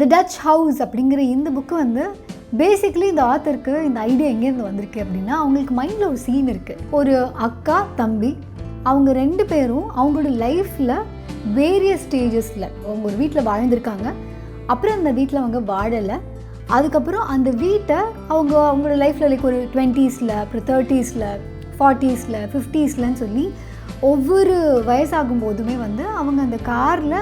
தி Dutch house அப்படிங்கிற இந்த book வந்து பேசிக்கலி இந்த ஆத்தருக்கு இந்த ஐடியா எங்கேருந்து வந்திருக்கு அப்படின்னா, அவங்களுக்கு மைண்டில் ஒரு சீன் இருக்குது. ஒரு அக்கா தம்பி, அவங்க 2 பேரும் அவங்களோட லைஃப்பில் வேரியஸ் ஸ்டேஜஸில் அவங்க ஒரு வீட்டில் வாழ்ந்திருக்காங்க. அப்புறம் அந்த வீட்டில் அவங்க வாழலை. அதுக்கப்புறம் அந்த வீட்டை அவங்களோட லைஃப்பில் லைக் ஒரு 20s, அப்புறம் 30s, 40s, 50sலன்னு சொல்லி ஒவ்வொரு வயசாகும் போதுமே வந்து அவங்க அந்த காரில்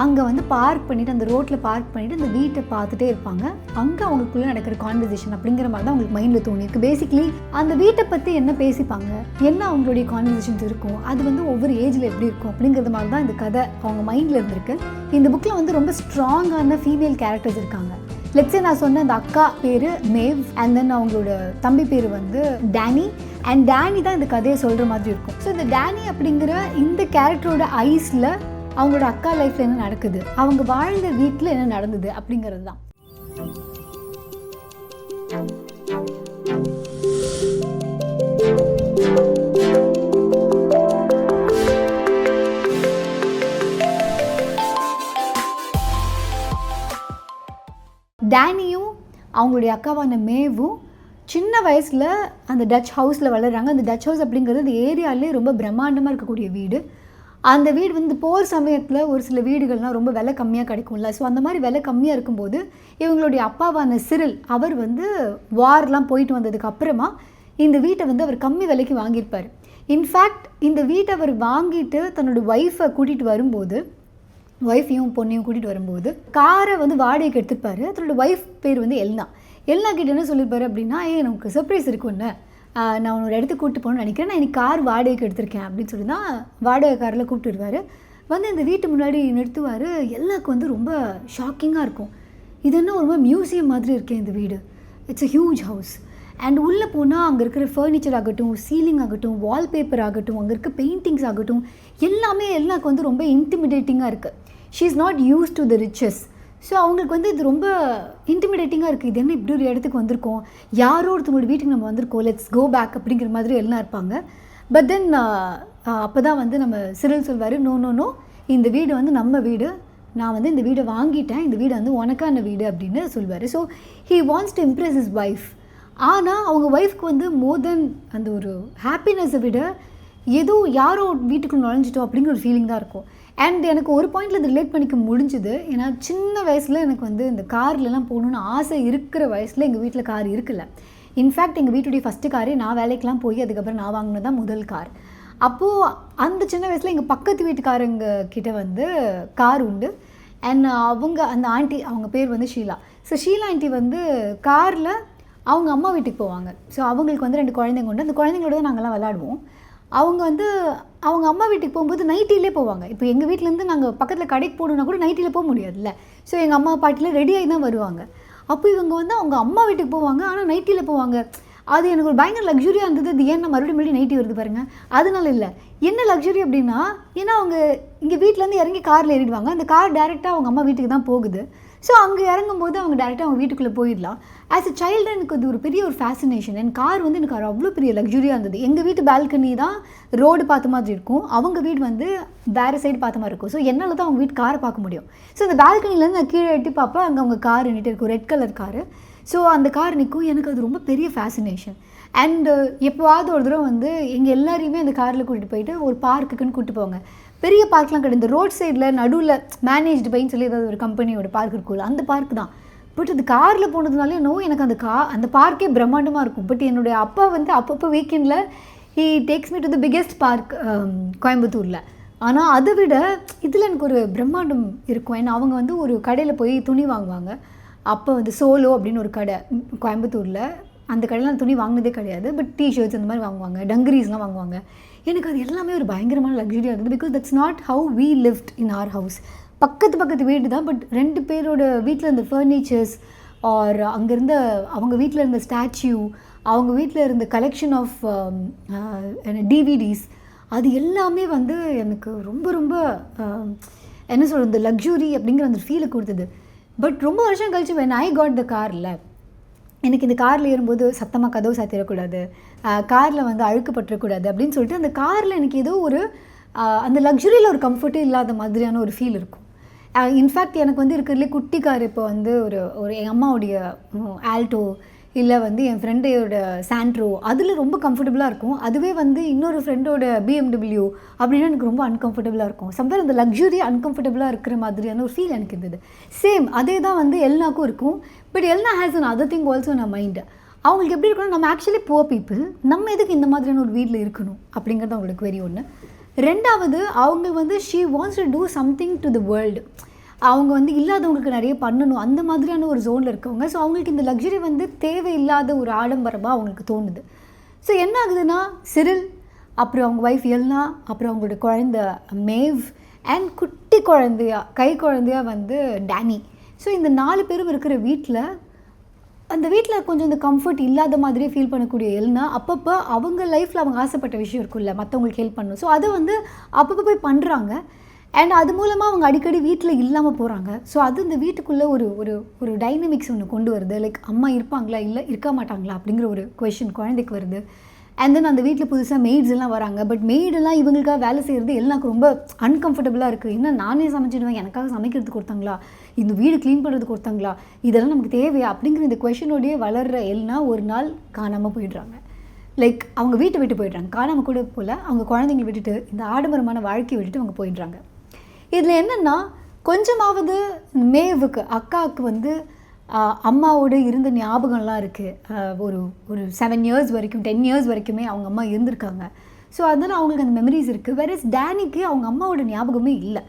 அங்கே வந்து பார்க் பண்ணிவிட்டு, அந்த ரோட்டில் பார்க் பண்ணிவிட்டு அந்த வீட்டை பார்த்துட்டே இருப்பாங்க. அங்கே அவங்களுக்குள்ளே நடக்கிற கான்வர்சேஷன் அப்படிங்கிற மாதிரி தான் அவங்களுக்கு மைண்டில் தோணியிருக்கு. பேசிக்லி அந்த வீட்டை பற்றி என்ன பேசிப்பாங்க, என்ன அவங்களுடைய கான்வர்சேஷன்ஸ் இருக்கும், அது வந்து ஒவ்வொரு ஏஜில் எப்படி இருக்கும் அப்படிங்கிறது மாதிரி தான் இந்த கதை அவங்க மைண்டில் இருந்திருக்கு. இந்த புக்கில் வந்து ரொம்ப ஸ்ட்ராங்கான ஃபீமேல் கேரக்டர்ஸ் இருக்காங்க. லெட்ஸே நான் சொன்ன அந்த அக்கா பேர் மேவ், அண்ட் தென் அவங்களோட தம்பி பேர் வந்து டேனி. அண்ட் டேனி தான் இந்த கதையை சொல்கிற மாதிரி இருக்கும். ஸோ இந்த டேனி அப்படிங்கிற இந்த கேரக்டரோட ஐஸில் அவங்களோட அக்கா லைஃப்பில் என்ன நடக்குது, அவங்க வாழ்ந்த வீட்டில் என்ன நடந்தது அப்படிங்கிறது தான். டேனியும் அவங்களுடைய அக்காவான மேவும் சின்ன வயசில் அந்த டச் ஹவுஸில் வளர்கிறாங்க. அந்த டச் ஹவுஸ் அப்படிங்கிறது அந்த ஏரியாவிலே ரொம்ப பிரம்மாண்டமாக இருக்கக்கூடிய வீடு. அந்த வீடு வந்து போகிற சமயத்தில் ஒரு சில வீடுகள்லாம் ரொம்ப விலை கம்மியாக கிடைக்கும்ல. ஸோ அந்த மாதிரி விலை கம்மியாக இருக்கும்போது இவங்களுடைய அப்பாவான சிரில் அவர் வந்து வார்லாம் போயிட்டு வந்ததுக்கு அப்புறமா இந்த வீட்டை வந்து அவர் கம்மி விலைக்கு வாங்கியிருப்பார். இன்ஃபேக்ட் இந்த வீட்டை அவர் வாங்கிட்டு தன்னோட ஒய்ஃபை கூட்டிகிட்டு வரும்போது, ஒய்ஃபையும் பொண்ணையும் கூட்டிகிட்டு வரும்போது காரை வந்து வாடகைக்கு எடுத்துருப்பார். அதனோட ஒய்ஃப் பேர் வந்து எல்னா கிட்ட என்ன சொல்லியிருப்பாரு அப்படின்னா, நமக்கு சர்ப்ரைஸ் இருக்குன்னு, நான் ஒரு இடத்துக்கு கூப்பிட்டு போகணும்னு நினைக்கிறேன், நான் இன்றைக்கி கார் வாடகைக்கு எடுத்திருக்கேன் அப்படின்னு சொல்லி தான் வாடகை காரில் கூப்பிட்டுருவார். வந்து இந்த வீட்டு முன்னாடி நிறுத்துவார். எல்லாருக்கும் வந்து ரொம்ப ஷாக்கிங்காக இருக்கும். இது என்ன ஒரு மியூசியம் மாதிரி இருக்கேன் இந்த வீடு, it's a huge house. And உள்ளே போனால் அங்கே இருக்கிற ஃபர்னிச்சர் ஆகட்டும், சீலிங் ஆகட்டும், வால்பேப்பர் ஆகட்டும், அங்கே இருக்க பெயிண்டிங்ஸ் ஆகட்டும், எல்லாமே எல்லாருக்கும் வந்து ரொம்ப இன்டிமிடேட்டிங்காக இருக்குது. She is not use to the riches. So அவங்களுக்கு வந்து இது ரொம்ப இன்டிமிடேட்டிங்காக இருக்குது. இது என்ன இப்படி ஒரு இடத்துக்கு வந்திருக்கோம், யாரோ ஒருத்தவங்களோட வீட்டுக்கு நம்ம வந்திருக்கோம், லெட்ஸ் கோ பேக் அப்படிங்கிற மாதிரி எல்லாம் இருப்பாங்க. பட் தென் அப்போ தான் வந்து நம்ம சிரில் சொல்வார், நோ, இந்த வீடு வந்து நம்ம வீடு, நான் வந்து இந்த வீடை வாங்கிட்டேன், இந்த வீடு வந்து உனக்கான வீடு அப்படின்னு சொல்வார். So he wants to Impress his wife. ஆனால் அவங்க ஒய்ஃப்க்கு வந்து மோர் தென் அந்த ஒரு ஹாப்பினஸை விட ஏதோ யாரோ வீட்டுக்குள்ள நுழைஞ்சிட்டோம் அப்படிங்கிற ஒரு ஃபீலிங் தான் இருக்கும். அண்ட் எனக்கு ஒரு பாயிண்டில் இது ரிலேட் பண்ணிக்க முடிஞ்சுது. ஏன்னா சின்ன வயசில் எனக்கு வந்து இந்த கார்லலாம் போகணுன்னு ஆசை இருக்கிற வயசில் எங்கள் வீட்டில் கார் இருக்குல்ல. இன்ஃபேக்ட் எங்கள் வீட்டுடைய ஃபஸ்ட்டு காரே நான் வேலைக்கெலாம் போய் அதுக்கப்புறம் நான் வாங்கினது தான் முதல் கார். அப்போது அந்த சின்ன வயசில் எங்கள் பக்கத்து வீட்டுக்காரங்க கிட்ட வந்து கார் உண்டு. அண்ட் அந்த ஆண்டி, அவங்க பேர் வந்து ஷீலா. ஸோ ஷீலா ஆண்டி வந்து காரில் அவங்க அம்மா வீட்டுக்கு போவாங்க. ஸோ அவங்களுக்கு வந்து 2 குழந்தைங்க உண்டு. அந்த குழந்தைங்களோட தான் நாங்கள்லாம் விளாடுவோம். அவங்க வந்து அவங்க அம்மா வீட்டுக்கு போகும்போது நைட்டிலே போவாங்க. இப்போ எங்கள் வீட்டிலேருந்து நாங்கள் பக்கத்தில் கடைக்கு போகணுன்னா கூட நைட்டியில் போக முடியாதுல்ல. ஸோ எங்கள் அம்மா பாட்டியில் ரெடியாகி தான் வருவாங்க. அப்போ இவங்க வந்து அவங்க அம்மா வீட்டுக்கு போவாங்க, ஆனால் நைட்டியில் போவாங்க. அது எனக்கு ஒரு பயங்கர லக்ஸுரியாக இருந்தது. அது ஏன்னா மறுபடியும் நைட்டி வருது பாருங்கள், அதனால இல்லை. என்ன லக்ஸுரி அப்படின்னா, ஏன்னா அவங்க இங்கே வீட்டிலேருந்து இறங்கி காரில் ஏறிடுவாங்க. அந்த கார் டேரெக்டாக அவங்க அம்மா வீட்டுக்கு தான் போகுது. ஸோ அங்கே இறங்கும்போது அவங்க டேரெக்டாக அவங்க வீட்டுக்குள்ளே போயிடலாம். ஆஸ் அ சைல்டு எனக்கு அது ஒரு பெரிய ஒரு ஃபேசினேஷன். என் கார் வந்து எனக்கு அவ்வளோ பெரிய லக்ஸுரியாக இருந்தது. எங்கள் வீட்டு பால்கனி தான் ரோடு பார்த்த மாதிரி இருக்கும், அவங்க வீடு வந்து வேறு சைடு பார்த்த மாதிரி இருக்கும். ஸோ என்னால் தான் அவங்க வீட்டு காரை பார்க்க முடியும். ஸோ அந்த பால்கனிலேருந்து நான் கீழே எட்டி பார்ப்பேன், அங்கே அவங்க கார் நின்றுட்டு இருக்கும், ரெட் கலர் காரு. ஸோ அந்த கார் நிற்கும். எனக்கு அது ரொம்ப பெரிய ஃபேசினேஷன். அண்டு எப்போவாவது ஒரு தடவை வந்து எங்கள் எல்லாரையுமே அந்த காரில் கூட்டிகிட்டு போயிட்டு ஒரு பார்க்குக்குன்னு கூப்பிட்டு போவாங்க. பெரிய பார்க்லாம் கிடையாது, இந்த ரோட் சைடில் நடுவில் மேனேஜ்டு பைன்னு சொல்லி ஏதாவது ஒரு கம்பெனியோட பார்க் இருக்கும்ல, அந்த பார்க் தான். பட் அது காரில் போனதுனாலே எனக்கு அந்த பார்க்கே பிரம்மாண்டமாக இருக்கும். பட் என்னுடைய அப்பா வந்து அப்பப்போ வீக்கெண்டில் he takes me to the biggest park கோயம்புத்தூரில். ஆனால் அதை விட இதில் எனக்கு ஒரு பிரம்மாண்டம் இருக்கும். ஏன்னா அவங்க வந்து ஒரு கடையில் போய் துணி வாங்குவாங்க. அப்போ வந்து சோலோ அப்படின்னு ஒரு கடை கோயம்புத்தூரில், அந்த கடையில் நான் துணி வாங்கினதே கிடையாது. பட் டிஷர்ட்ஸ் அந்த மாதிரி வாங்குவாங்க, டங்கரீஸ்லாம் வாங்குவாங்க. எனக்கு அது எல்லாமே ஒரு பயங்கரமான லக்ஸுரியாக இருந்தது. Because that's not how we lived in our house. பக்கத்து வீடு தான், பட் 2 பேரோட வீட்டில் இருந்த ஃபர்னிச்சர்ஸ் ஆர் அங்கே இருந்த அவங்க வீட்டில் இருந்த ஸ்டாச்சு, அவங்க வீட்டில் இருந்த கலெக்ஷன் ஆஃப் டிவிடிஸ், அது எல்லாமே வந்து எனக்கு ரொம்ப ரொம்ப என்ன சொல்கிறது, லக்ஸுரி அப்படிங்கிற அந்த ஃபீலை கொடுத்தது. பட் ரொம்ப வருஷம் கழிச்சு when I got the காரில், எனக்கு இந்த காரில் ஏறும்போது சத்தமாக கதவு சாத்திடக்கூடாது, காரில் வந்து அழுக்கப்பட்டுறக்கூடாது அப்படின்னு சொல்லிட்டு அந்த காரில் எனக்கு ஏதோ ஒரு அந்த லக்ஸுரியில் ஒரு கம்ஃபர்ட்டே இல்லாத மாதிரியான ஒரு ஃபீல் இருக்கும். இன்ஃபேக்ட் எனக்கு வந்து இருக்கிறதுலே குட்டி கார் இப்போ வந்து ஒரு எங்கள் அம்மாவுடைய ஆல்டோ இல்லை வந்து என் ஃப்ரெண்டோட சாண்ட்ரோ அதில் ரொம்ப கம்ஃபர்டபுளாக இருக்கும். அதுவே வந்து இன்னொரு ஃப்ரெண்டோட BMW அப்படின்னா எனக்கு ரொம்ப அன்கம்ஃபர்டபுளாக இருக்கும். சம்வேர் அந்த லக்ஸுரி அன்கம்ஃபர்டபுளாக இருக்கிற மாதிரியான ஒரு ஃபீல் எனக்கு இருந்தது. சேம் அதே தான் வந்து எல்னாக்கும் இருக்கும். But Elna has another thing also in mind. அவங்களுக்கு எப்படி இருக்கணும், நம்ம ஆக்சுவலி புவர் பீப்புள், நம்ம எதுக்கு இந்த மாதிரியான ஒரு வீட்டில் இருக்கணும் அப்படிங்கிறது அவங்களுக்கு வெரி ஒன்று. ரெண்டாவது, அவங்க வந்து she wants to do something to the world. அவங்க வந்து இல்லாதவங்களுக்கு நிறைய பண்ணணும் அந்த மாதிரியான ஒரு ஜோனில் இருக்கவங்க. ஸோ அவங்களுக்கு இந்த லக்ஸரி வந்து தேவையில்லாத ஒரு ஆடம்பரமாக அவங்களுக்கு தோணுது. ஸோ என்ன ஆகுதுன்னா, சிரில், அப்புறம் அவங்க ஒய்ஃப் எல்னா, அப்புறம் அவங்களோட குழந்தை மேவ் அண்ட் குட்டி குழந்தையா கை குழந்தையா வந்து டேனி. ஸோ இந்த 4 பேரும் இருக்கிற வீட்டில், அந்த வீட்டில் கொஞ்சம் இந்த கம்ஃபர்ட் இல்லாத மாதிரியே ஃபீல் பண்ணக்கூடிய எல்னா அப்பப்போ அவங்க லைஃப்பில் அவங்க ஆசைப்பட்ட விஷயம் இருக்குல்ல, மற்றவங்களுக்கு ஹெல்ப் பண்ணணும். ஸோ அதை வந்து அப்பப்போ போய் பண்ணுறாங்க. அண்ட் அது மூலமாக அவங்க அடிக்கடி வீட்டில் இல்லாமல் போகிறாங்க. ஸோ அது இந்த வீட்டுக்குள்ளே ஒரு ஒரு ஒரு டைனமிக்ஸ் ஒன்று கொண்டு வருது. லைக் அம்மா இருப்பாங்களா இல்லை இருக்க மாட்டாங்களா அப்படிங்கிற ஒரு கொஷின் குழந்தைக்கு வருது. அண்ட் தென் அந்த வீட்டில் புதுசாக மெய்ட்ஸ் எல்லாம் வராங்க. பட் மெய்டெல்லாம் இவங்களுக்காக வேலை செய்கிறது எல்லாம் ரொம்ப அன்கம்ஃபர்டபுளாக இருக்குது. என்ன நானே சமைச்சிடுவேன், எனக்காக சமைக்கிறதுக்கு கொடுத்தாங்களா, இந்த வீடு க்ளீன் பண்ணுறதுக்கு கொடுத்தாங்களா, இதெல்லாம் நமக்கு தேவையா அப்படிங்கிற இந்த கொஷினோடையே வளர்கிற எல்னா ஒரு நாள் காணாமல் போயிடுறாங்க. லைக் அவங்க வீட்டை விட்டு போயிடுறாங்க. காணாமல் கூட போல் அவங்க குழந்தைங்களை விட்டுட்டு இந்த ஆடம்பரமான வாழ்க்கையை விட்டுட்டு அவங்க போயிடுறாங்க. இதில் என்னென்னா, கொஞ்சமாவது மேவுக்கு அக்காவுக்கு வந்து அம்மாவோடு இருந்த ஞாபகம்லாம் இருக்குது. ஒரு 7 இயர்ஸ் வரைக்கும் 10 இயர்ஸ் வரைக்குமே அவங்க அம்மா இருந்திருக்காங்க. ஸோ அதனால் அவங்களுக்கு அந்த மெமரிஸ் இருக்குது. வேறஸ் டேனிக்கு அவங்க அம்மாவோட ஞாபகமே இல்லை.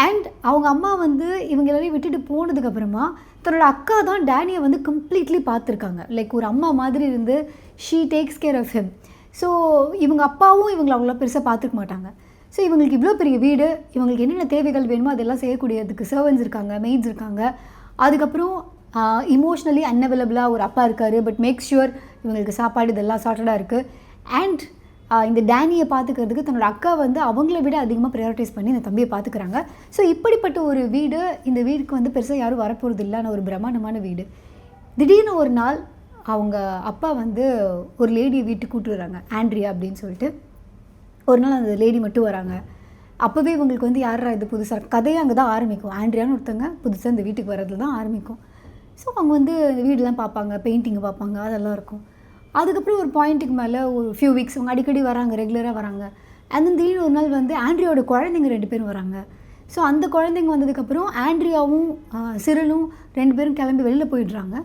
அண்ட் அவங்க அம்மா வந்து இவங்க எல்லாரையும் விட்டுட்டு போனதுக்கப்புறமா தன்னோட அக்கா தான் டேனியை வந்து கம்ப்ளீட்லி பார்த்துருக்காங்க. லைக் ஒரு அம்மா மாதிரி இருந்து she takes care of him. So இவங்க அப்பாவும் இவங்களை அவ்வளோ பெருசாக பார்த்துக்க மாட்டாங்க. ஸோ இவங்களுக்கு இவ்வளோ பெரிய வீடு, இவங்களுக்கு என்னென்ன தேவைகள் வேணுமோ அதெல்லாம் செய்யக்கூடியதுக்கு சர்வன்ஸ் இருக்காங்க, மெய்ட்ஸ் இருக்காங்க. அதுக்கப்புறம் இமோஷ்னலி அன்அவைலபிளாக ஒரு அப்பா இருக்கார். பட் மேக் ஷுர் இவங்களுக்கு சாப்பாடு இதெல்லாம் சார்ட்டடாக இருக்குது. அண்ட் இந்த டேனியை பார்த்துக்கிறதுக்கு தன்னோட அக்கா வந்து அவங்கள விட அதிகமாக ப்ரையாரிட்டைஸ் பண்ணி இந்த தம்பியை பார்த்துக்கிறாங்க. ஸோ இப்படிப்பட்ட ஒரு வீடு, இந்த வீடுக்கு வந்து பெருசாக யாரும் வரப்போகிறது இல்லைன்னு ஒரு பிரம்மாண்டமான வீடு. திடீர்னு ஒரு நாள் அவங்க அப்பா வந்து ஒரு லேடியை வீட்டுக்கு கூப்பிட்டு வராங்க, ஆண்ட்ரியா அப்படின்னு சொல்லிட்டு. ஒரு நாள் அந்த லேடி மட்டும் வராங்க. அப்போவே இவங்களுக்கு வந்து யாரா இது புதுசாக கதையை அங்கே தான் ஆரம்பிக்கும். ஆண்ட்ரியான்னு ஒருத்தங்க புதுசாக இந்த வீட்டுக்கு வர்றதுல தான் ஆரம்பிக்கும். ஸோ அவங்க வந்து இந்த வீடெலாம் பார்ப்பாங்க, பெயிண்டிங்கை பார்ப்பாங்க, அதெல்லாம் இருக்கும். அதுக்கப்புறம் ஒரு பாயிண்ட்டுக்கு மேலே ஒரு ஃபியூ வீக்ஸ் அவங்க அடிக்கடி வராங்க, ரெகுலராக வராங்க. அண்ட் தென் திடீர்னு ஒரு நாள் வந்து ஆண்ட்ரியாவோட குழந்தைங்க 2 பேரும் வராங்க. ஸோ அந்த குழந்தைங்க வந்ததுக்கப்புறம் ஆண்ட்ரியாவும் சிரிலும் 2 பேரும் கிளம்பி வெளியில் போயிடுறாங்க.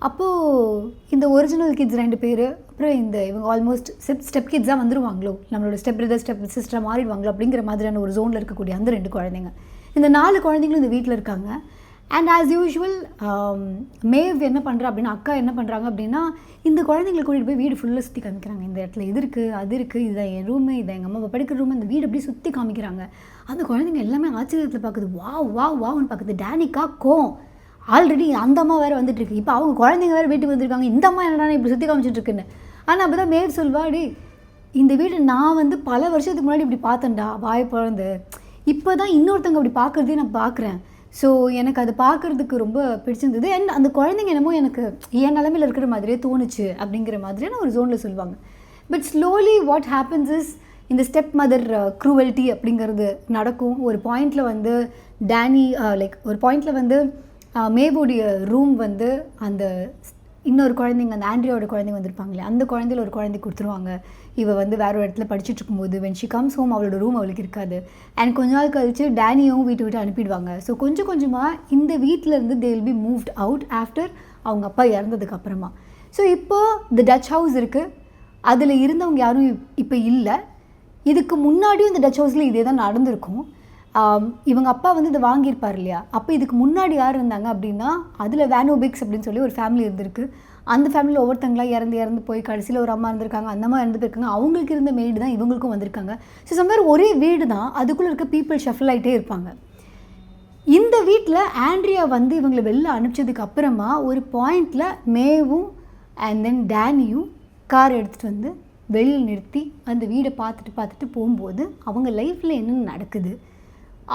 அப்போது இந்த ஒரிஜினல் கிட்ஸ் 2 பேர், அப்புறம் இவங்க ஆல்மோஸ்ட் ஸ்டெப் கிட்ஸாக வந்துடுவாங்களோ, நம்மளோட ஸ்டெப் பிரதர் ஸ்டெப் சிஸ்டர் மாறிடுவாங்களோ அப்படிங்கிற மாதிரியான ஒரு ஜோனில் இருக்கக்கூடிய அந்த 2 குழந்தைங்க, இந்த 4 குழந்தைங்களும் இந்த வீட்டில் இருக்காங்க. அண்ட் ஆஸ் யூஷுவல் மேவ் என்ன பண்ணுறா அப்படின்னா, அக்கா என்ன பண்ணுறாங்க அப்படின்னா, இந்த குழந்தைங்களை கூட்டிகிட்டு போய் வீடு ஃபுல்லாக சுற்றி காமிக்கிறாங்க. இந்த இடத்துல இது இருக்குது, அது இருக்குது, இதுதான் என் ரூமு, இதை எங்கள் அம்மா படிக்கிற ரூமு, அந்த வீடு அப்படியே சுற்றி காமிக்கிறாங்க. அந்த குழந்தைங்க எல்லாமே ஆச்சரியத்தில் பார்க்குது. வான்னு பார்க்குது. டேனிக்கா ஆல்ரெடி அந்த அம்மா வேறு வந்துட்டுருக்கு. இப்போ அவங்க குழந்தைங்க வேறு வீட்டுக்கு வந்திருக்காங்க. இந்த அம்மா என்னடா இப்படி சுற்றி காமிச்சிட்ருக்குன்னு. ஆனால் அப்போ தான் மேவ் சொல்வா, இந்த வீடு நான் வந்து பல வருஷத்துக்கு முன்னாடி இப்படி பார்த்தேன்டா, வாய் பிறந்து. இப்போ தான் இன்னொருத்தவங்க அப்படி பார்க்குறதே நான் பார்க்குறேன். ஸோ எனக்கு அது பார்க்குறதுக்கு ரொம்ப பிடிச்சிருந்தது. அண்ட் அந்த குழந்தைங்க என்னமோ எனக்கு என் நிலமையில் இருக்கிற மாதிரியே தோணுச்சு அப்படிங்கிற மாதிரியான ஒரு ஜோனில் சொல்லுவாங்க. But slowly what happens is, இந்த ஸ்டெப் மதர் க்ரூவல்ட்டி அப்படிங்கிறது நடக்கும். ஒரு பாயிண்டில் வந்து டேனி ஒரு பாயிண்டில் வந்து மேவோடைய ரூம் வந்து அந்த இன்னொரு குழந்தைங்க, அந்த ஆண்ட்ரியாவோட குழந்தைங்க வந்திருப்பாங்களே, அந்த குழந்தையில ஒரு குழந்தை கொடுத்துருவாங்க. இவள் வந்து வேறு ஒரு இடத்துல படிச்சுட்டு இருக்கும்போது வென் ஷி கம்ஸ் ஹோம் அவளோட ரூம் அவளுக்கு இருக்காது. அண்ட் கொஞ்ச நாள் கழிச்சு டேனியும் வீட்டை விட்டு அனுப்பிடுவாங்க. ஸோ கொஞ்சம் கொஞ்சமாக இந்த வீட்டிலேருந்து they will be moved out after அவங்க அப்பா இறந்ததுக்கு அப்புறமா. ஸோ இப்போது தி டச் ஹவுஸ் இருக்குது, அதில் இருந்தவங்க யாரும் இப்போ இல்லை. இதுக்கு முன்னாடியும் இந்த டச் ஹவுஸில் இதே தான் நடந்திருக்கும். இவங்க அப்பா வந்து இதை வாங்கியிருப்பார் இல்லையா, அப்போ இதுக்கு முன்னாடி யார் இருந்தாங்க அப்படின்னா, அதில் வேனோபிக்ஸ் அப்படின்னு சொல்லி ஒரு ஃபேமிலி இருந்திருக்கு. அந்த ஃபேமிலியில் ஒவ்வொருத்தங்களாக இறந்து போய் கடைசியில் ஒரு அம்மா இருந்திருக்காங்க, அந்த அம்மா இறந்து போயிருக்காங்க. அவங்களுக்கு இருந்த மெய்டு தான் இவங்களுக்கும் வந்திருக்காங்க. ஸோ சம்வேர் ஒரே வீடு தான், அதுக்குள்ளே இருக்க பீப்புள் ஷஃபில் ஆகிட்டே இருப்பாங்க. இந்த வீட்டில் ஆண்ட்ரியா வந்து இவங்களை வெளில அனுப்பிச்சதுக்கு அப்புறமா ஒரு பாயிண்டில் மேவும் அண்ட் தென் டேனியும் கார் எடுத்துகிட்டு வந்து வெளியில் நிறுத்தி அந்த வீடை பார்த்துட்டு போகும்போது அவங்க லைஃப்பில் என்னென்ன நடக்குது,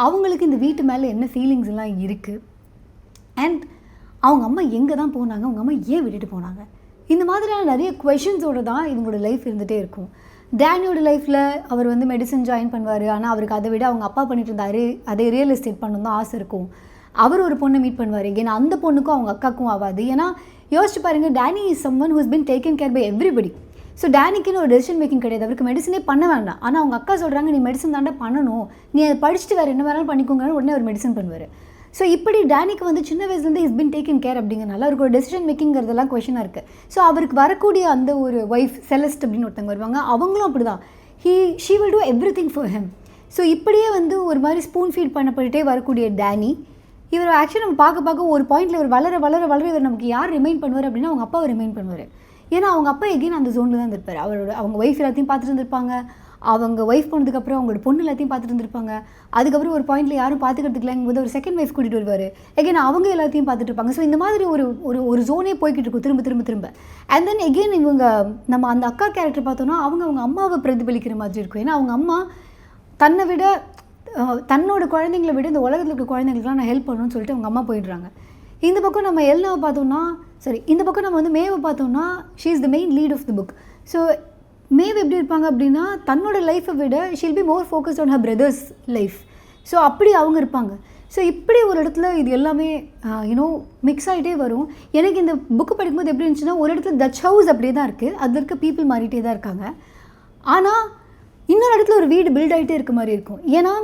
அவங்களுக்கு இந்த வீட்டு மேலே என்ன ஃபீலிங்ஸ் எல்லாம் இருக்குது, அண்ட் அவங்க அம்மா எங்கே தான் போனாங்க, அவங்க அம்மா ஏன் விட்டுட்டு போனாங்க, இந்த மாதிரியான நிறைய கொஷின்ஸோடு தான் இவங்களோட லைஃப் இருந்துகிட்டே இருக்கும். டேனியோட லைஃப்பில் அவர் வந்து மெடிசன் ஜாயின் பண்ணுவார். ஆனால் அவருக்கு அதை விட அவங்க அப்பா பண்ணிட்டு இருந்தாரு அதே ரியல் எஸ்டேட் பண்ணணும் தான் ஆசை இருக்கும். அவர் ஒரு பொண்ணை மீட் பண்ணுவார். ஏன்னா அந்த பொண்ணுக்கும் அவங்க அக்காவுக்கும் ஆகாது. ஏன்னா யோசிச்சு பாருங்கள், Danny is someone who's been taken care by everybody. So டேனிக்குன்னு ஒரு டெசிஷன் மேக்கிங் கிடையாது. அவருக்கு மெடிசனே பண்ண வேண்டாம். ஆனால் அவங்க அக்கா சொல்கிறாங்க நீ மெடிசன் தாண்டா பண்ணணும், நீ அதை படிச்சுட்டு வேறு என்ன வேணாலும் பண்ணிக்கோங்கன்னு உடனே அவர் மெடிசன் பண்ணுவார். ஸோ இப்படி டேனிக்கு வந்து சின்ன வயசுலேருந்து இஸ் பின் டேக்கன் கேர் அப்படிங்கிறனால அவருக்கு ஒரு டெசிஷன் மேக்கிங்கிறதெல்லாம் கொஷனாக இருக்குது. ஸோ அவருக்கு வரக்கூடிய அந்த ஒரு ஒய்ஃப் செலஸ்ட் அப்படின்னு ஒருத்தவங்க வருவாங்க, அவங்களும் அப்படி தான். She will do every thing for him. So இப்படியே வந்து ஒரு மாதிரி ஸ்பூன் ஃபீட் பண்ணப்பட்டுட்டே வரக்கூடிய டேனி, இவர் ஆக்சுவலி நம்ம பார்க்க ஒரு பாயிண்டில் இவர் வளர இவர் நமக்கு யார் ரிமைண்ட் பண்ணுவார் அப்படின்னா அவங்க அப்பாவை ரிமைண்ட் பண்ணுவார். ஏன்னா அவங்க அப்பா எகெயின் அந்த ஜோனில் தான் இருந்திருப்பார். அவங்க ஒய்ஃப் எல்லாத்தையும் பார்த்துட்டு இருந்திருப்பாங்க. அவங்க ஒய்ஃப் போனதுக்கப்புறம் அவங்களோட பொண்ணு எல்லாத்தையும் பார்த்துட்டு இருந்திருப்பாங்க. அதுக்கப்புறம் ஒரு பாயிண்டில் யாரும் பார்த்துக்கிறதுக்கு போது ஒரு செகண்ட் ஒய்ஃப் கூட்டிகிட்டு வருவார். எகெயின் அவங்க எல்லாத்தையும் பார்த்துட்டு இருப்பாங்க. ஸோ இந்த மாதிரி ஒரு ஜோனே போய்கிட்டு இருக்கும் திரும்ப. அண்ட் தென் எகெயின் இவங்க நம்ம அந்த அக்கா கேரக்டர் பார்த்தோன்னா அவங்க அம்மாவை பிரதிபலிக்கிற மாதிரி இருக்கும். ஏன்னா அவங்க அம்மா தன்னை விட தன்னோட குழந்தைங்களை விட இந்த உலகத்தில் இருக்க குழந்தைங்களுக்குலாம் நான் ஹெல்ப் பண்ணணும்னு சொல்லிட்டு அவங்க அம்மா போயிடுறாங்க. இந்த பக்கம் நம்ம எல்னாவை பார்த்தோம்னா இந்த பக்கம் நம்ம வந்து மேவை பார்த்தோம்னா she is the main lead of the book. So Maeve எப்படி இருப்பாங்க அப்படின்னா தன்னோட லைஃப்பை விட she'll be more focused on her brothers life. So அப்படி அவங்க இருப்பாங்க. ஸோ இப்படி ஒரு இடத்துல இது எல்லாமே மிக்ஸ் ஆகிட்டே வரும். எனக்கு இந்த புக்கு படிக்கும்போது எப்படி இருந்துச்சுன்னா ஒரு இடத்துல டச் ஹவுஸ் அப்படியே தான் இருக்குது, அதில் இருக்க பீப்புள் மாறிட்டே தான் இருக்காங்க. ஆனால் இன்னொரு இடத்துல ஒரு வீடு பில்ட் ஆகிட்டே இருக்க மாதிரி இருக்கும். ஏன்னா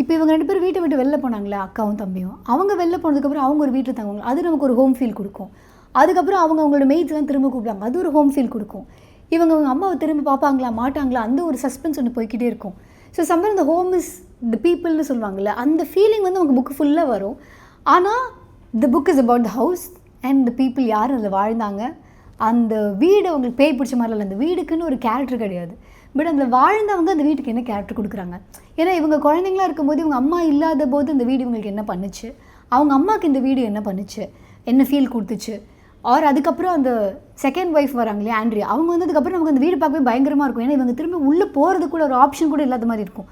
இப்போ இவங்க 2 பேரும் வீட்டை விட்டு வெளில போனாங்களே, அக்காவும் தம்பியும், அவங்க வெளில போனதுக்கப்புறம் அவங்க ஒரு வீட்டில் தங்குவாங்க, அது நமக்கு ஒரு ஹோம் ஃபீல் கொடுக்கும். அதுக்கப்புறம் அவங்களோட மெய்ட்ஸ்லாம் திரும்ப கூப்பிடுவாங்க, அது ஒரு ஹோம் ஃபீல் கொடுக்கும். இவங்க அம்மாவை திரும்ப பார்ப்பாங்களா மாட்டாங்களா அந்த ஒரு சஸ்பென்ஸ் ஒன்று போய்கிட்டே இருக்கும். ஸோ சம்வேர் இந்த ஹோம் இஸ் த பீப்புள்னு சொல்லுவாங்கள்ல, அந்த ஃபீலிங் வந்து நமக்கு புக்கு ஃபுல்லாக வரும். ஆனால் the book is about the house and the people யார் அதில் வாழ்ந்தாங்க. அந்த வீடு அவங்களுக்கு பேய் பிடிச்ச மாதிரி இல்லை, அந்த வீடுக்குன்னு ஒரு கேரக்டர் கிடையாது. பட் அதில் வாழ்ந்தவங்க அந்த வீட்டுக்கு என்ன கேரக்டர் கொடுக்குறாங்க. ஏன்னா இவங்க குழந்தைங்களா இருக்கும்போது இவங்க அம்மா இல்லாத போது இந்த வீடு இவங்களுக்கு என்ன பண்ணுச்சு, அவங்க அம்மாவுக்கு இந்த வீடு என்ன பண்ணுச்சு, என்ன ஃபீல் கொடுத்துச்சு. ஆர் அதுக்கப்புறம் அந்த செகண்ட் ஒய்ஃப் வராங்க இல்லையா ஆண்ட்ரியா, அவங்க வந்ததுக்கப்புறம் நமக்கு அந்த வீடு பார்க்கவே பயங்கரமாக இருக்கும். ஏன்னா இவங்க திரும்ப உள்ளே போகிறது கூட ஒரு ஆப்ஷன் கூட இல்லாத மாதிரி இருக்கும்.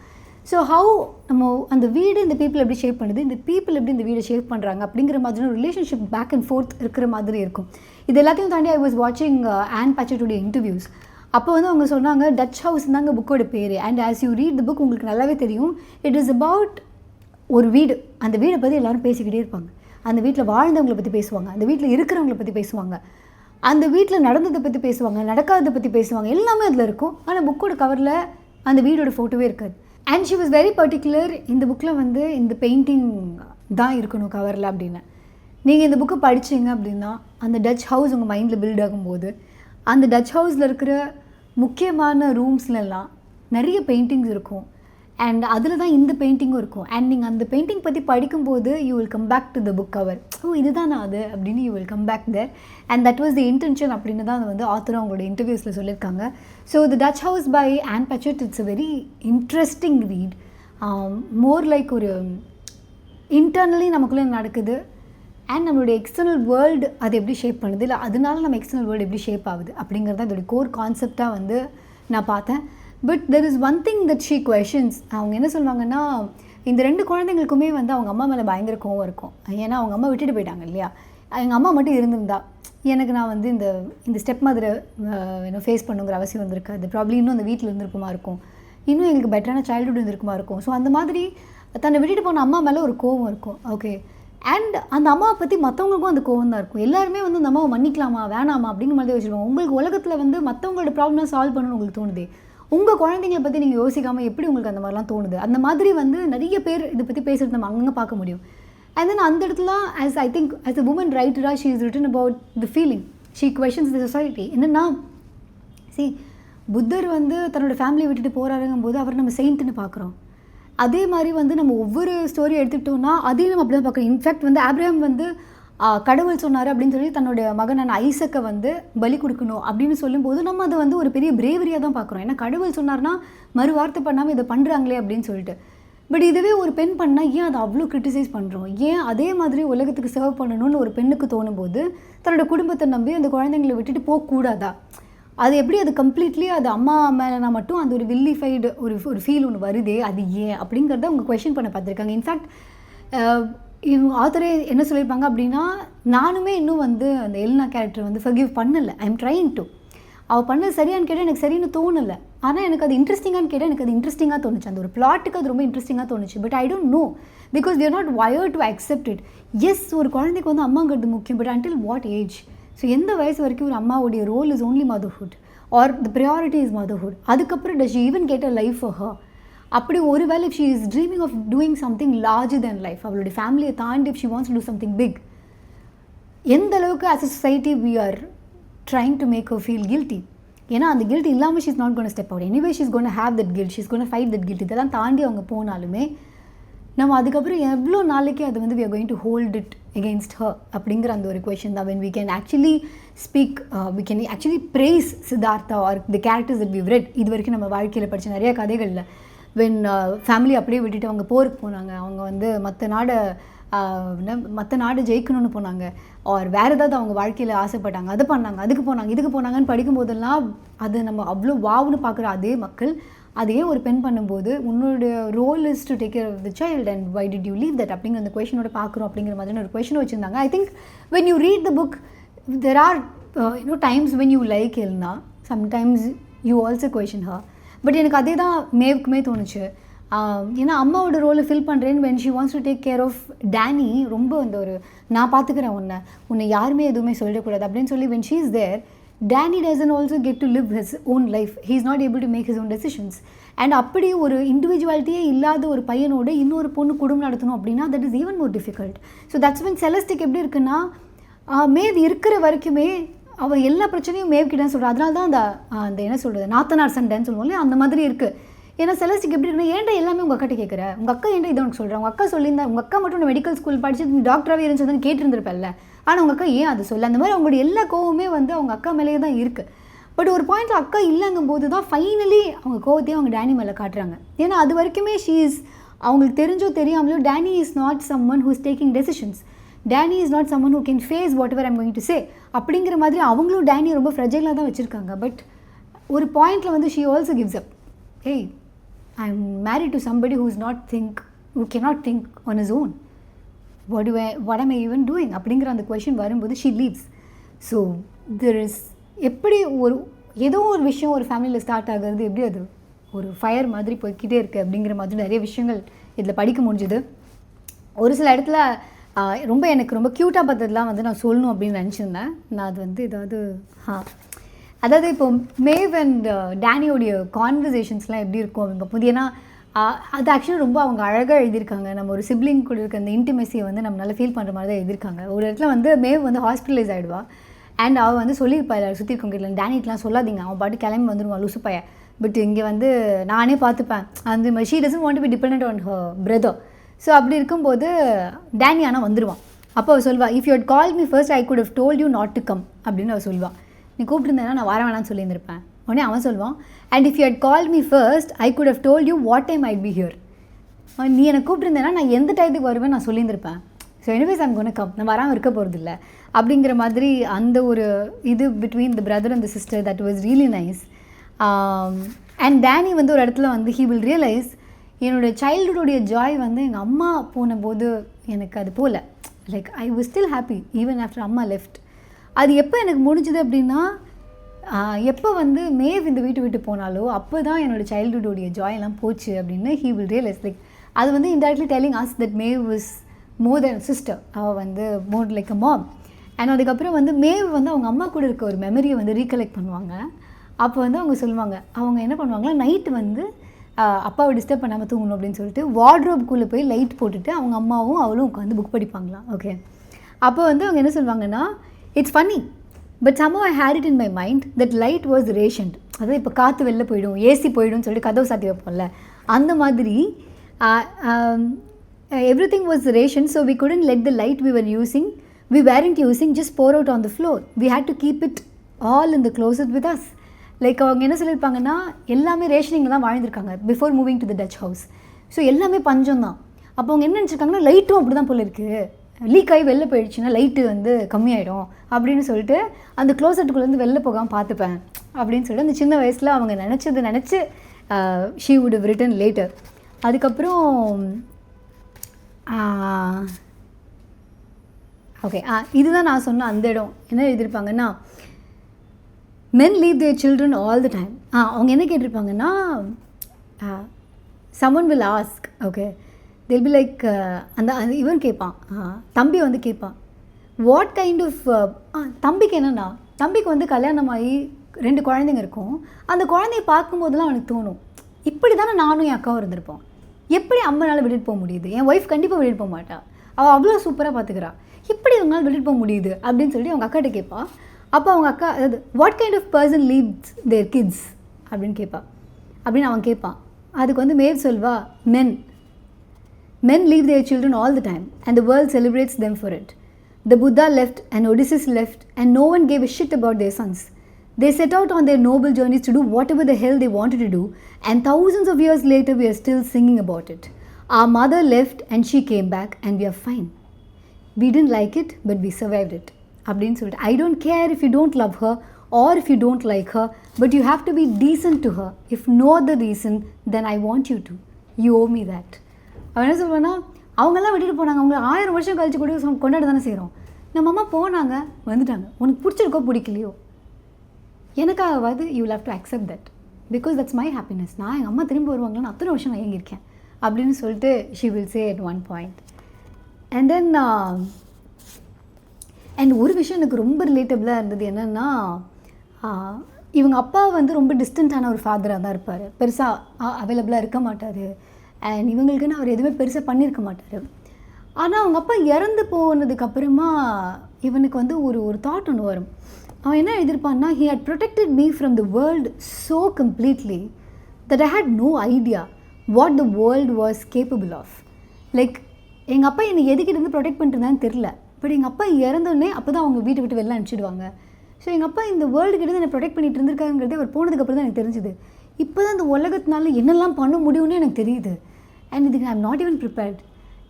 ஸோ ஹவு நம்ம அந்த வீடு இந்த பீப்புள் எப்படி ஷேப் பண்ணுது, இந்த பீப்புள் எப்படி இந்த வீடை ஷேப் பண்ணுறாங்க அப்படிங்கிற மாதிரி ஒரு ரிலேஷன்ஷிப் பேக் அண்ட் ஃபோர்த் இருக்கிற மாதிரி இருக்கும். இது எல்லாத்தையும் தாண்டி ஐ வாஸ் வாட்சிங் ஆன் பேச்சர்டுடைய இன்டர்வியூஸ். அப்போ வந்து அவங்க சொன்னாங்க டச் ஹவுஸ் தாங்க புக்கோட பேர். And as you read the book உங்களுக்கு நல்லாவே தெரியும், இட் இஸ் அபவுட் ஒரு வீடு. அந்த வீடை பற்றி எல்லோரும் பேசிக்கிட்டே இருப்பாங்க. அந்த வீட்டில் வாழ்ந்தவங்களை பற்றி பேசுவாங்க, அந்த வீட்டில் இருக்கிறவங்களை பற்றி பேசுவாங்க, அந்த வீட்டில் நடந்ததை பற்றி பேசுவாங்க, நடக்காததை பற்றி பேசுவாங்க, எல்லாமே அதில் இருக்கும். ஆனால் புக்கோட கவரில் அந்த வீடோட ஃபோட்டோவே இருக்காது. And she was very particular, இந்த புக்கில் வந்து இந்த பெயிண்டிங் தான் இருக்கணும் கவரில் அப்படின்னு. நீங்கள் இந்த புக்கை படிச்சிங்க அப்படின்னா அந்த டச் ஹவுஸ் உங்கள் மைண்டில் பில்ட் ஆகும்போது அந்த டச் ஹவுஸில் இருக்கிற முக்கியமான ரூம்ஸ்லலாம் நிறைய பெயிண்டிங்ஸ் இருக்கும். அண்ட் அதில் தான் இந்த பெயிண்டிங்கும் இருக்கும். அண்ட் நீங்கள் அந்த பெயிண்டிங் பற்றி படிக்கும்போது you will come back to the book cover. இதுதான் நான் அது அப்படின்னு you will come back there. And that was the intention அப்படின்னு தான் வந்து ஆத்தரும் அவங்களோட இன்டர்வியூஸில் சொல்லியிருக்காங்க. So the Dutch House by Ann Patchett it's a very interesting read. More like ஒரு இன்டர்னலி நமக்குள்ளே நடக்குது அண்ட் நம்மளுடைய எக்ஸ்டர்னல் வேர்ல்டு அது எப்படி ஷேப் பண்ணுது, இல்லை அதனால நம்ம எக்ஸ்டர்னல் வேர்ல்டு எப்படி ஷேப் ஆகுது அப்படிங்கிறது தான் இதோடைய கோர் கான்செப்டாக வந்து நான் பார்த்தேன். But there is one thing that she questions. அவங்க என்ன சொல்லுவாங்கன்னா இந்த 2 குழந்தைங்களுக்குமே வந்து அவங்க அம்மா மேலே பயங்கர கோவம் இருக்கும். ஏன்னா அவங்க அம்மா விட்டுட்டு போயிட்டாங்க இல்லையா. எங்கள் அம்மா மட்டும் இருந்திருந்தா எனக்கு நான் வந்து இந்த ஸ்டெப் மாதிரி ஃபேஸ் பண்ணுங்கிற அவசியம் வந்திருக்காது. ப்ராப்ளி இன்னும் அந்த வீட்டில் இருந்திருக்குமா இருக்கும், இன்னும் எங்களுக்கு பெட்டரான சைல்டுஹுட் இருந்திருக்குமா இருக்கும். ஸோ அந்த மாதிரி தன்னை விட்டுட்டு போன அம்மா மேலே ஒரு கோவம் இருக்கும். ஓகே. அண்ட் அந்த அம்மாவை பற்றி மற்றவங்களுக்கும் அந்த கோவம் தான் இருக்கும். எல்லாருமே வந்து அந்த அம்மாவை மன்னிக்கலாமா வேணாமா அப்படிங்கிற மாதிரி வச்சுருவாங்க. உங்களுக்கு உலகத்தில் வந்து மற்றவங்களோட ப்ராப்ளம் சால்வ் பண்ணணும்னு உங்களுக்கு தோணுது, உங்கள் குழந்தைங்களை பற்றி நீங்கள் யோசிக்காமல் எப்படி உங்களுக்கு அந்த மாதிரிலாம் தோணுது. அந்த மாதிரி வந்து நிறைய பேர் இதை பற்றி பேசுகிறது நம்ம அங்கங்கே பார்க்க முடியும். அண்ட் தென் அந்த இடத்துல as I think as a woman ரைட்டராக she is written about the feeling, she questions the society. என்னென்னா புத்தர் வந்து தன்னோட ஃபேமிலியை விட்டுட்டு போகிறாருங்கும் போது அவர் நம்ம செயின்ட்டுன்னு பார்க்குறோம். அதே மாதிரி வந்து நம்ம ஒவ்வொரு ஸ்டோரி எடுத்துக்கிட்டோம்னா அதையும் நம்ம அப்படி தான் பார்க்குறோம். இன்ஃபேக்ட் வந்து ஆப்ரஹாம் வந்து கடவுள் சொன்னார் அப்படின்னு சொல்லி தன்னோட மகனான ஐசக்கை வந்து பலி கொடுக்கணும் அப்படின்னு சொல்லும்போது நம்ம அதை வந்து ஒரு பெரிய பிரேவரியாக தான் பார்க்குறோம். ஏன்னா கடவுள் சொன்னார்னா மறு வார்த்தை பண்ணாமல் இதை பண்ணுறாங்களே அப்படின்னு சொல்லிட்டு. பட் இதுவே ஒரு பெண் பண்ணால் ஏன் அதை அவ்வளோ கிரிட்டிசைஸ் பண்ணுறோம், ஏன் அதே மாதிரி உலகத்துக்கு சர்வ் பண்ணணும்னு ஒரு பெண்ணுக்கு தோணும் போது தன்னோட குடும்பத்தை நம்பி அந்த குழந்தைங்களை விட்டுட்டு போகக்கூடாதா? அது எப்படி அது கம்ப்ளீட்லி அது அம்மா மேலேனா மட்டும் அந்த ஒரு வில்லிஃபைடு ஒரு ஃபீல் ஒன்று வருதே, அது ஏன் அப்படிங்கிறத அவங்க கொஷின் பண்ண பார்த்துருக்காங்க. இன்ஃபேக்ட் இவங்க ஆத்தரே என்ன சொல்லியிருப்பாங்க அப்படின்னா நானுமே இன்னும் வந்து அந்த எல்னா கேரக்டர் வந்து ஃபர்கிவ் பண்ணலை. I am trying to. அவள் பண்ணது சரியானு கேட்டால் எனக்கு சரின்னு தோணலை. ஆனால் எனக்கு அது இன்ட்ரெஸ்டிங்கானு கேட்டால் எனக்கு அது இன்ட்ரெஸ்டிங்காக தோணுச்சு. அந்த ஒரு பிளாட்டுக்கு அது ரொம்ப இன்ட்ரெஸ்டிங்காக தோணுச்சு. But I don't know because they're not wired to accept it. Yes, ஒரு குழந்தைக்கு வந்து அம்மாங்கிறது முக்கியம். But until what age? So எந்த வயசு வரைக்கும் ஒரு அம்மாவுடைய role is only motherhood or the priority is motherhood. அதுக்கப்புறம் does she even get a life for her? அப்படி ஒரு வேளை if she is dreaming of doing something larger than life, அவளுடைய ஃபேமிலியை தாண்டி if she wants to do something big, எந்த அளவுக்கு as a society we are trying to make her feel guilty? ஏன்னா அந்த கில்ட் இல்லாமல் she is not gonna step out. Anyway she is gonna have that guilt, she is gonna fight that guilt. இதெல்லாம் தாண்டி அவங்க போனாலுமே நம்ம அதுக்கப்புறம் எவ்வளோ நாளைக்கு அது வந்து we are going to hold it against her அப்படிங்கிற அந்த ஒரு கொஷின் தான். When we can actually speak, we can actually praise Siddhartha or the characters that we've read. இது வரைக்கும் நம்ம வாழ்க்கையில் படித்த நிறைய கதைகளில் வென் ஃபேமிலி அப்படியே விட்டுட்டு அவங்க போருக்கு போனாங்க, அவங்க வந்து மற்ற நாடு ஜெயிக்கணும்னு போனாங்க, ஆர் வேறு ஏதாவது அவங்க வாழ்க்கையில் ஆசைப்பட்டாங்க, அது பண்ணாங்க, அதுக்கு போனாங்க, இதுக்கு போனாங்கன்னு படிக்கும்போதெல்லாம் அது நம்ம அவ்வளோ வாவுன்னு பார்க்குற அதே மக்கள் அதையே ஒரு பெண் பண்ணும்போது உன்னோட role is to take care of the child and why did you leave that அப்படிங்கிற அந்த கொஷனோட பார்க்குறோம். அப்படிங்கிற மாதிரி ஒரு கொஷன் வச்சுருந்தாங்க. I think when you read the book there are times when you like எல்னா, sometimes you also question her. But எனக்கு அதே தான் மேவுக்குமே தோணுச்சு. ஏன்னா அம்மாவோட ரோலை ஃபில் பண்ணுறேன்னு when she wants to take care of Danny, ரொம்ப அந்த ஒரு நான் பார்த்துக்கிறேன் உன்னை யாருமே எதுவுமே சொல்லிடக்கூடாது அப்படின்னு சொல்லி when she is there, Danny doesn't also get to live his own life. He is not able to make his own decisions. And அப்படி ஒரு இண்டிவிஜுவாலிட்டியே இல்லாத ஒரு பையனோட இன்னொரு பொண்ணு குடும்பம் நடத்தணும் அப்படின்னா that is even more difficult. So that's when Celestic எப்படி இருக்குன்னா, மேவ் இருக்கிற வரைக்குமே அவள் எல்லா பிரச்சனையும் மேவ் கிட்டேன்னு சொல்கிறா. அதனால தான் அந்த என்ன சொல்கிறது, நாத்தனார் சண்டைன்னு சொல்லுவோம்ல, அந்த மாதிரி இருக்குது. ஏன்னா செலஸ்டிக் எப்படி இருக்குன்னா, ஏன்டா எல்லாமே உங்கள் அக்கிட்ட கேட்குற, உங்கள் அக்கா ஏன்டா இதை உனக்கு சொல்கிறேன், உங்கள் அக்கா சொல்லியிருந்தா, உங்கள் அக்கா மட்டும் மெடிக்கல் ஸ்கூல் படிச்சு நீ டாக்டராகவே இருந்துச்சுன்னு கேட்டிருந்திருப்பல்ல, ஆனால் உங்கள் அக்கா ஏன் அதை சொல்ல? அந்த மாதிரி அவங்களுடைய எல்லா கோவமே வந்து அவங்க அக்கா மேலேயே தான் இருக்குது. பட் ஒரு பாயிண்ட்டில் அக்கா இல்லைங்கும் போது தான் ஃபைனலி அவங்க கோவத்தையும் அவங்க டேனி மேலே காட்டுறாங்க. ஏன்னா அது வரைக்குமே அவங்களுக்கு தெரிஞ்சோ தெரியாமலோ Danny is not someone who is taking decisions. Danny is not someone who can face whatever I'm going to say அப்படிங்கிற மாதிரி அவங்களும் டேனியை ரொம்ப ஃப்ரெஜைலாக தான் வச்சுருக்காங்க. பட் ஒரு பாயிண்டில் வந்து she also gives up. Hey, I am married to somebody who cannot think on his own. what am I even doing அப்படிங்கிற அந்த கொஷின் வரும்போது she leaves. So there is எப்படி ஏதோ ஒரு விஷயம் ஒரு ஃபேமிலியில் ஸ்டார்ட் ஆகிறது, எப்படி அது ஒரு ஃபயர் மாதிரி போய்கிட்டே இருக்குது அப்படிங்கிற மாதிரி நிறைய விஷயங்கள் இதில் படிக்க முடிஞ்சுது. ஒரு சில இடத்துல எனக்கு ரொம்ப க்யூட்டாக பார்த்ததுலாம் வந்து நான் சொல்லணும் அப்படின்னு நினச்சிருந்தேன். நான் அது வந்து அதாவது இப்போ மேவ் அண்ட் டேனியோடைய கான்வர்சேஷன்ஸ்லாம் எப்படி இருக்கும் அவங்க போது, ஏன்னா அது ஆக்சுவலி ரொம்ப அவங்க அழகாக எழுதியிருக்காங்க. நம்ம ஒரு சிப்ளிங் கூட இருக்க அந்த இன்டிமெசியை வந்து நம்ம நல்லா ஃபீல் பண்ணுற மாதிரி தான் எழுதியிருக்காங்க. ஒரு இடத்துல வந்து மேவ் வந்து ஹாஸ்பிட்டலைஸ் ஆகிடுவா அண்ட் அவள் வந்து சொல்லியிருப்பா எல்லாரும் சுற்றி இருக்கவங்க இல்லை, டேனிட்லாம் சொல்லாதீங்க, அவன் பாட்டு கிளம்பி வந்துடுவான் லூசுப்பைய, பட் இங்கே வந்து நானே பார்த்துப்பேன் அந்த மாதிரி. She doesn't want to be dependent on her brother. So அப்படி இருக்கும்போது டேனி ஆனால் வந்துடுவான். அப்போ அவள் சொல்வா, if you had call me first I could have told you not to come அப்படின்னு அவள் சொல்லுவாள். நீ கூப்பிட்டுருந்தேன்னா நான் வர வேணான்னு சொல்லியிருந்திருப்பேன். உடனே அவன் சொல்லுவான், and if you had call me first I could have told you what time I'd be here. நீ எனக்கு கூப்பிட்டுருந்தேன்னா நான் எந்த டைத்துக்கு வருவேன் நான் சொல்லியிருந்திருப்பேன். So anyways I'm gonna come, நான் வராமல் இருக்க போகிறது இல்லை அப்படிங்கிற மாதிரி அந்த ஒரு இது between the brother and the sister that was really nice. And Danny வந்து ஒரு இடத்துல வந்து ஹீ வில் ரியலைஸ், என்னோடய சைல்டுஹுடைய ஜாய் வந்து எங்கள் அம்மா போன போது எனக்கு அது போகல. Like I was still happy even after அம்மா லெஃப்ட். அது எப்போ எனக்கு முடிஞ்சுது அப்படின்னா, எப்போ வந்து மேவ் இந்த வீட்டு விட்டு போனாலோ அப்போ தான் என்னோடய சைல்டுஹுடைய ஜாயெல்லாம் போச்சு அப்படின்னு ஹீ வில் ரியலைஸ். லைக் அது வந்து indirectly telling as that மேவ் was more then sister, அவள் வந்து more like a mom. And அதுக்கப்புறம் வந்து மேவ் வந்து அவங்க அம்மா கூட இருக்க ஒரு மெமரியை வந்து ரீகலெக்ட் பண்ணுவாங்க. அப்போ வந்து அவங்க சொல்லுவாங்க, அவங்க என்ன பண்ணுவாங்களா, நைட்டு வந்து அப்பாவை டிஸ்டர்ப் பண்ணாமல் தூங்கணும் அப்படின்னு சொல்லிட்டு வார்ட்ரோப்குள்ளே போய் லைட் போட்டுட்டு அவங்க அம்மாவும் அவளும் உட்காந்து புக் படிப்பாங்களாம். ஓகே, அப்போ வந்து அவங்க என்ன சொல்லுவாங்கன்னா, it's funny but somehow I had it in my mind that light was rationed. அதாவது இப்போ காற்று வெளில போயிடும், ஏசி போயிடும்னு சொல்லிட்டு கதவு சாத்தி வைப்போம்ல, அந்த மாதிரி everything was rationed, so we couldn't let the light we weren't using just pour out on the floor. We had to keep it all in the closet with us. Like அவங்க என்ன சொல்லியிருப்பாங்கன்னா, எல்லாமே ரேஷனிங்கில் தான் வாழ்ந்துருக்காங்க before moving to the Dutch House. So எல்லாமே பஞ்சம் தான். அப்போ அவங்க என்ன நினச்சிருக்காங்கன்னா, லைட்டும் அப்படி தான் போல இருக்குது, லீக் ஆகி வெளில போயிடுச்சுன்னா லைட்டு வந்து கம்மியாயிடும் அப்படின்னு சொல்லிட்டு அந்த க்ளோசெட்டுக்குள்ளேருந்து வெளில போகாமல் பார்த்துப்பேன் அப்படின்னு சொல்லிட்டு அந்த சின்ன வயசில் அவங்க நினச்சி she would have return later. அதுக்கப்புறம் ஓகே, இதுதான் நான் சொன்ன அந்த இடம். என்ன எழுதியிருப்பாங்கன்னா, men leave their children all the time. அவங்க என்ன கேட்டிருப்பாங்கன்னா, someone will ask, okay, they'll be like, அந்த இவன் கேட்பான், தம்பி வந்து கேட்பான், வாட் கைண்ட் ஆஃப், தம்பிக்கு என்னென்னா, தம்பிக்கு வந்து கல்யாணமாகி 2 குழந்தைங்க இருக்கும். அந்த குழந்தைய பார்க்கும்போதெல்லாம் அவனுக்கு தோணும், இப்படி தானே நானும் என் அக்காவும் இருந்திருப்போம், எப்படி அம்மனால் விட்டுட்டு போக முடியுது, என் ஒய்ஃப் கண்டிப்பாக விட்டுட்டு போக மாட்டா, அவள் அவ்வளோ சூப்பராக பார்த்துக்கிறா, எப்படி அவங்களால விட்டுட்டு போக முடியுது அப்படின்னு சொல்லிட்டு அவங்க அக்காட்ட கேட்பா. அப்போ அவங்க அக்கா, அதாவது what kind of person leaves their kids அப்படின்னு கேட்பா. அப்படின்னு அவன் கேட்பான். அதுக்கு வந்து மேவ் சொல்வா, men leave their children all the time and the world celebrates them for it. The Buddha left and Odysseus left and no one gave a shit about their sons. They set out on their noble journeys to do whatever the hell they wanted to do, and thousands of years later we are still singing about it. Our mother left and she came back and we are fine. We didn't like it but we survived it. அப்படின்னு சொல்லிட்டு, I don't care if you don't love her or if you don't like her, but you have to be decent to her. If no other reason, then I want you to. You owe me that. அவன் என்ன சொல்லுவான்னா, அவங்கெல்லாம் விட்டுட்டு போனாங்க, அவங்க 1000 வருஷம் கழிச்சு கூட கொண்டாட தானே செய்கிறோம். நம்ம அம்மா போனாங்க, வந்துட்டாங்க, உனக்கு பிடிச்சிருக்கோ பிடிக்கலையோ, எனக்காகவாது you will have to accept that, because that's my happiness. நான் எங்கள் அம்மா திரும்பி வருவாங்களான்னு அத்தனை வருஷம் நான் ஏங்கியிருக்கேன் அப்படின்னு சொல்லிட்டு she will say at one point. And then and ஒரு விஷயம் எனக்கு ரொம்ப ரிலேட்டபிளாக இருந்தது என்னென்னா, இவங்க அப்பா வந்து ரொம்ப டிஸ்டன்ட்டான ஒரு ஃபாதராக தான் இருப்பார், பெருசாக அவைலபிளாக இருக்க மாட்டார், அண்ட் இவங்களுக்குன்னு அவர் எதுவுமே பெருசாக பண்ணியிருக்க மாட்டார். ஆனால் அவங்க அப்பா இறந்து போனதுக்கப்புறமா இவனுக்கு வந்து ஒரு தாட் ஒன்று வரும். அவன் என்ன எழுதியிருப்பான்னா, he had protected me from the world so completely that I had no idea what the world was capable of. Like எங்கள் அப்பா என்னை எதுக்கிட்டேருந்து ப்ரொடெக்ட் பண்ணிட்டுருந்தான்னு தெரில, பட் எங்கள் அப்பா இறந்தோடனே அப்போ தான் அவங்க வீட்டை விட்டு வெளில அனுப்பிச்சிடுவாங்க. ஸோ எங்கள் அப்பா இந்த வேர்ல்டு கிட்ட என்னை ப்ரொடெக்ட் பண்ணிட்டு இருந்திருக்காங்கிறதே அவர் போனதுக்கப்புறம் தான் எனக்கு தெரிஞ்சுது. இப்போ தான் இந்த உலகத்தினால என்னெல்லாம் பண்ண முடியும்னு எனக்கு தெரியுது. அண்ட் இதுக்கு I am not even prepared.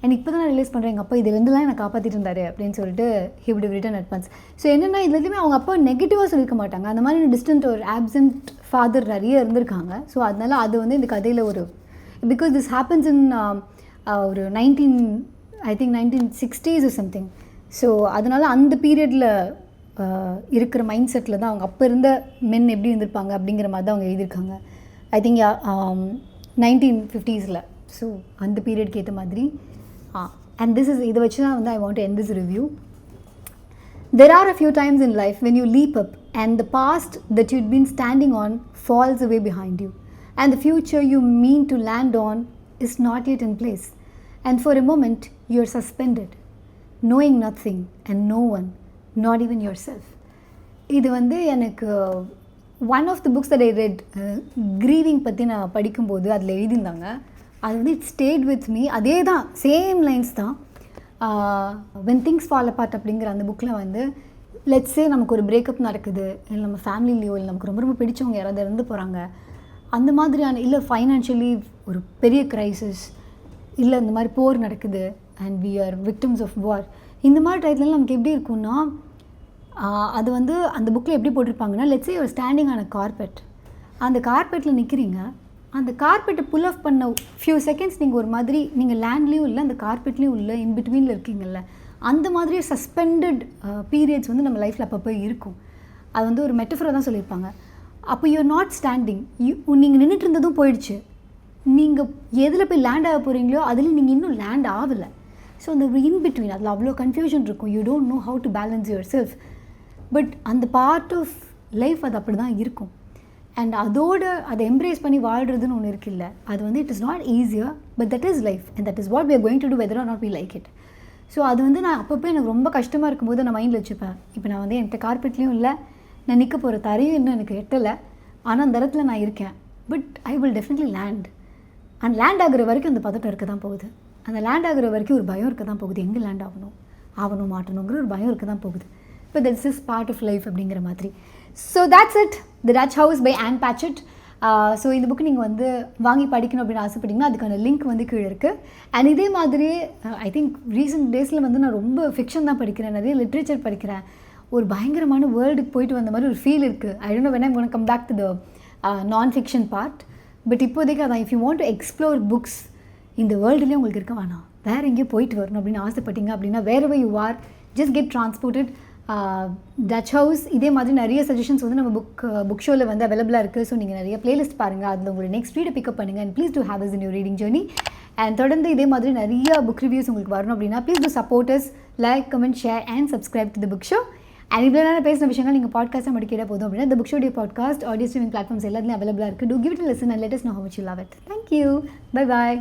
And இப்போ தான் நான் ரியலைஸ் பண்ணுறேன், எங்கள் அப்பா இதுலேருந்துலாம் என்னை காப்பாற்றிட்டு இருந்தார் அப்படின்னு சொல்லிட்டு he would have return advance. So என்னென்னா, இது எதுவுமே அவங்க அப்பா நெகட்டிவாக சொல்லியிருக்க மாட்டாங்க. அந்த மாதிரி டிஸ்டன்ட் ஒரு ஆப்சென்ட் ஃபாதர் நிறைய இருந்திருக்காங்க. ஸோ அதனால் அது வந்து இந்த கதையில் ஒரு, பிகாஸ் திஸ் ஹேப்பன்ஸ் இன் ஒரு 1960s or something. ஸோ அதனால் அந்த பீரியடில் இருக்கிற மைண்ட் செட்டில் தான் அவங்க அப்போ இருந்த மென் எப்படி இருந்திருப்பாங்க அப்படிங்கிற மாதிரி தான் அவங்க எழுதியிருக்காங்க. I think 1950s. ஸோ அந்த பீரியட்க்கு ஏற்ற மாதிரி. அண்ட் திஸ் இஸ், இதை வச்சு தான் வந்து I want to end this review. There are a few times in life when you leap up and the past that you'd been standing on falls away behind you, and the future you mean to land on is not yet in place, and for a moment you are suspended, knowing nothing and no one, not even yourself. இது வந்து எனக்கு one of the books that I read, grieving பற்றி நான் படிக்கும்போது அதில் எழுதியிருந்தாங்க. அது வந்து it state with me. அதே தான், சேம் லைன்ஸ் தான். வென் திங்ஸ் ஃபால் அப்பார்ட் அப்படிங்கிற அந்த புக்கில் வந்து, லெட்ஸே நமக்கு ஒரு பிரேக்கப் நடக்குது, இல்லை நம்ம ஃபேமிலிலேயோ இல்லை நமக்கு ரொம்ப ரொம்ப பிடிச்சவங்க யாராவது இறந்து போகிறாங்க, அந்த மாதிரியான, இல்லை ஃபைனான்ஷியலி ஒரு பெரிய க்ரைசிஸ், இல்லை இந்த மாதிரி போர் நடக்குது and we are victims of war, இந்த மாதிரி டயத்துலலாம் நமக்கு எப்படி இருக்கும்னா, அது வந்து அந்த புக்கில் எப்படி போட்டிருப்பாங்கன்னா, let's say you are standing on a carpet. அந்த கார்பெட்டில் நிற்கிறீங்க, அந்த கார்பெட்டை புல் ஆஃப் பண்ண ஃபியூ செகண்ட்ஸ் நீங்கள் ஒரு மாதிரி, நீங்கள் லேண்ட்லேயும் இல்லை அந்த கார்பெட்லேயும் இல்லை, இன் பிட்வீனில் இருக்கீங்கல்ல, அந்த மாதிரியே சஸ்பெண்டட் பீரியட்ஸ் வந்து நம்ம லைஃப்பில் அப்பப்போ இருக்கும். அது வந்து ஒரு மெட்டஃபராக தான் சொல்லியிருப்பாங்க. அப்போ யூஆர் நாட் ஸ்டாண்டிங், நீங்கள் நின்றுட்டு இருந்ததும் போயிடுச்சு, நீங்கள் எதில் போய் லேண்ட் ஆக போகிறீங்களோ அதில் நீங்கள் இன்னும் லேண்ட் ஆகலை. ஸோ அந்த இன் பிட்வீன் அதில் அவ்வளோ கன்ஃபியூஷன் இருக்கும். You don't know how to balance your self. But அந்த பார்ட் ஆஃப் லைஃப் அது அப்படி தான் இருக்கும். அண்ட் அதோடு அதை எம்ப்ரேஸ் பண்ணி வாழ்கிறதுன்னு ஒன்று இருக்குல்ல, அது வந்து it is not easier, but that is life and that is what we are going to do whether or not we like it. So அது வந்து நான் அப்பப்போ எனக்கு ரொம்ப கஷ்டமாக இருக்கும்போது நான் மைண்டில் வச்சுப்பேன், இப்போ நான் வந்து என்கிட்ட கார்பெட்லேயும் இல்லை, நான் நிற்க போகிற தரையும் இன்னும் எனக்கு எட்டலை, ஆனால் அந்த இடத்துல நான் இருக்கேன், but I will definitely land. And land ஆகிற வரைக்கும் அந்த பதட்டம் இருக்க தான் போகுது, அந்த லேண்ட் ஆகிற வரைக்கும் ஒரு பயம் இருக்க தான் போகுது, எங்கே லேண்ட் ஆகணும் மாட்டணுங்கிற ஒரு பயம் இருக்க தான் போகுது. இப்போ that's is part of life அப்படிங்கிற மாதிரி. So that's it, the Dutch House by Ann Patchett. So இந்த புக்கு நீங்கள் வந்து வாங்கி படிக்கணும் அப்படின்னு ஆசைப்பட்டீங்கன்னா அதுக்கான லிங்க் வந்து கீழே இருக்குது. அண்ட் இதே மாதிரியே ஐ திங்க் ரீசெண்ட் டேஸில் வந்து நான் ரொம்ப ஃபிக்ஷன் தான் படிக்கிறேன், நிறைய லிட்ரேச்சர் படிக்கிறேன், ஒரு பயங்கரமான வேர்ல்டுக்கு போயிட்டு வந்த மாதிரி ஒரு ஃபீல் இருக்குது. I don't know when I'm gonna come back to the non fiction part. But இப்போதைக்கு அதான், if you want to explore books, இந்த வேர்ல்டுலேயே உங்களுக்கு இருக்க வேணாம், வேறு எங்கேயும் போயிட்டு வரணும் அப்படின்னு ஆசைப்பட்டீங்க அப்படின்னா, wherever you are, just get transported. Dutch House, இதே மாதிரி நிறைய சஜஷன்ஸ் வந்து நம்ம புக் ஷோவில் வந்து அவைலபிளாக இருக்குது. ஸோ நீங்கள் நிறைய பிளேலிஸ்ட் பாருங்கள், அதில் உங்களோட நெக்ஸ்ட் ரீடை பிக்கப் பண்ணுங்கள். And please do have us in your reading journey. And தொடர்ந்து இதே மாதிரி நிறைய புக் ரிவ்யூஸ் உங்களுக்கு வரணும் அப்படின்னா please do support us, like, comment, share and subscribe to the book show. And இவ்வளோ நேரம் பேசின விஷயங்கள் நீங்கள் பாட்காஸ்ட்டாக மட்டும் கேட்டால் போதும் அப்படின்னா இந்த புக் ஷோடைய பாட்காஸ்ட் ஆடியோ ஸ்ட்ரீமிங் பிளாட்ஃபார்ம்ஸ் எல்லாத்துலேயும் அவைலபிளாக இருக்குது. Do give it a listen and let us know how much you love it. Thank you. Bye bye.